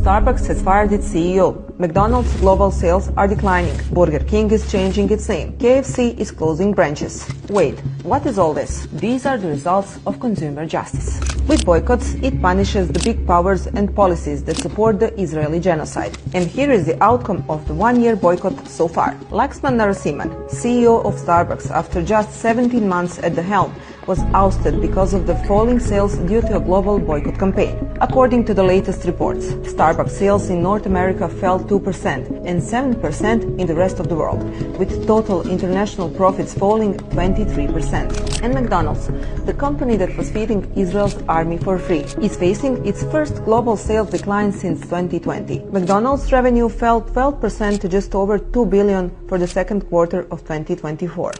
Starbucks has fired its CEO. McDonald's global sales are declining. Burger King is changing its name. KFC is closing branches. Wait, what is all this? These are the results of consumer justice. With boycotts, it punishes the big powers and policies that support the Israeli genocide. And here is the outcome of the one-year boycott so far. Laxman Narasimhan, CEO of Starbucks, after just 17 months at the helm, was ousted because of the falling sales due to a global boycott campaign. According to the latest reports, Starbucks sales in North America fell 2% and 7% in the rest of the world, with total international profits falling 23%. And McDonald's, the company that was feeding Israel's army for free, is facing its first global sales decline since 2020. McDonald's revenue fell 12% to just over $2 billion for the second quarter of 2024.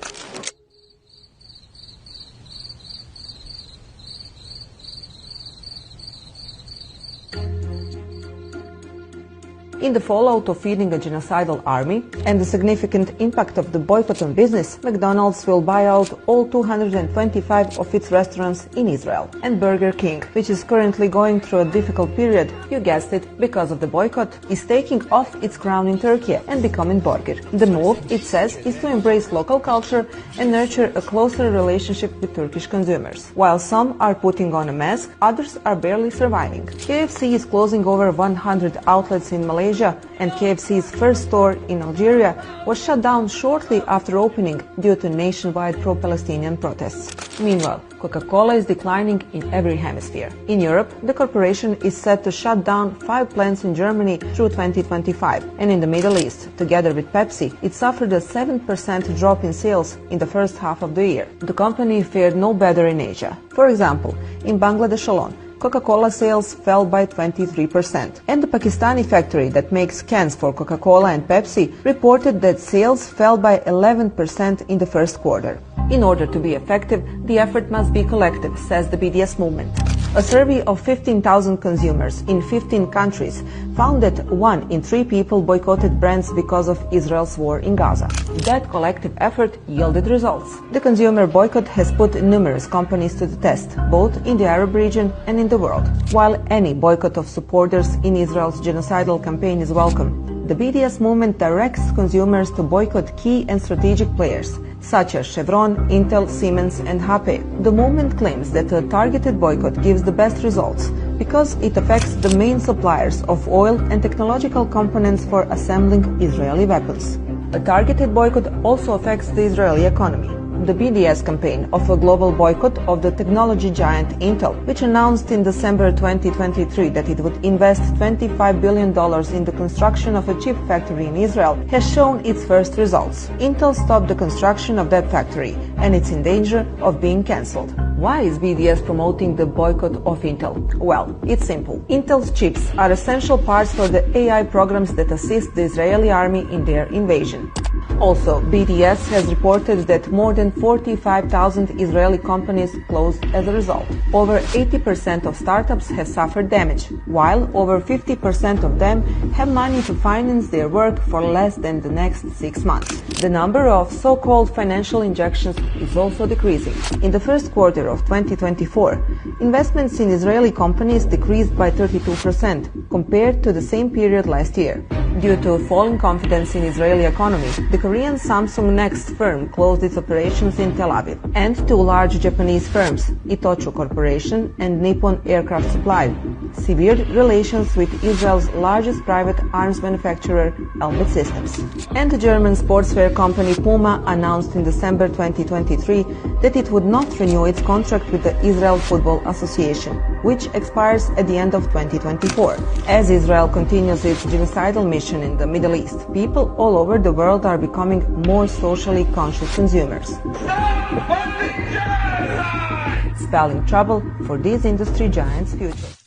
In the fallout of feeding a genocidal army and the significant impact of the boycott on business, McDonald's will buy out all 225 of its restaurants in Israel. And Burger King, which is currently going through a difficult period, you guessed it, because of the boycott, is taking off its crown in Turkey and becoming burger. The move, it says, is to embrace local culture and nurture a closer relationship with Turkish consumers. While some are putting on a mask, others are barely surviving. KFC is closing over 100 outlets in Malaysia, and KFC's first store in Algeria was shut down shortly after opening due to nationwide pro-Palestinian protests. Meanwhile, Coca-Cola is declining in every hemisphere. In Europe, the corporation is set to shut down 5 plants in Germany through 2025, and in the Middle East, together with Pepsi, it suffered a 7% drop in sales in the first half of the year. The company fared no better in Asia. For example, in Bangladesh alone, Coca-Cola sales fell by 23%. And the Pakistani factory that makes cans for Coca-Cola and Pepsi reported that sales fell by 11% in the first quarter. In order to be effective, the effort must be collective, says the BDS movement. A survey of 15,000 consumers in 15 countries found that 1 in 3 people boycotted brands because of Israel's war in Gaza. That collective effort yielded results. The consumer boycott has put numerous companies to the test, both in the Arab region and in the world. While any boycott of supporters in Israel's genocidal campaign is welcome, the BDS movement directs consumers to boycott key and strategic players, such as Chevron, Intel, Siemens, and HP. The movement claims that a targeted boycott gives the best results because it affects the main suppliers of oil and technological components for assembling Israeli weapons. A targeted boycott also affects the Israeli economy. The BDS campaign of a global boycott of the technology giant Intel, which announced in December 2023 that it would invest $25 billion in the construction of a chip factory in Israel, has shown its first results. Intel stopped the construction of that factory, and it's in danger of being cancelled. Why is BDS promoting the boycott of Intel? Well, it's simple. Intel's chips are essential parts for the AI programs that assist the Israeli army in their invasion. Also, BDS has reported that more than 45,000 Israeli companies closed as a result. Over 80% of startups have suffered damage, while over 50% of them have money to finance their work for less than the next 6 months. The number of so-called financial injections is also decreasing. In the first quarter of 2024, investments in Israeli companies decreased by 32% compared to the same period last year. Due to falling confidence in Israeli economy, the Korean Samsung Next firm closed its operations in Tel Aviv, and 2 large Japanese firms, Itochu Corporation and Nippon Aircraft Supply, severed relations with Israel's largest private arms manufacturer, Elbit Systems. And the German sportswear company Puma announced in December 2023 that it would not renew its contract with the Israel Football Association, which expires at the end of 2024. As Israel continues its genocidal mission in the Middle East, people all over the world are becoming more socially conscious consumers, spelling trouble for these industry giants' future.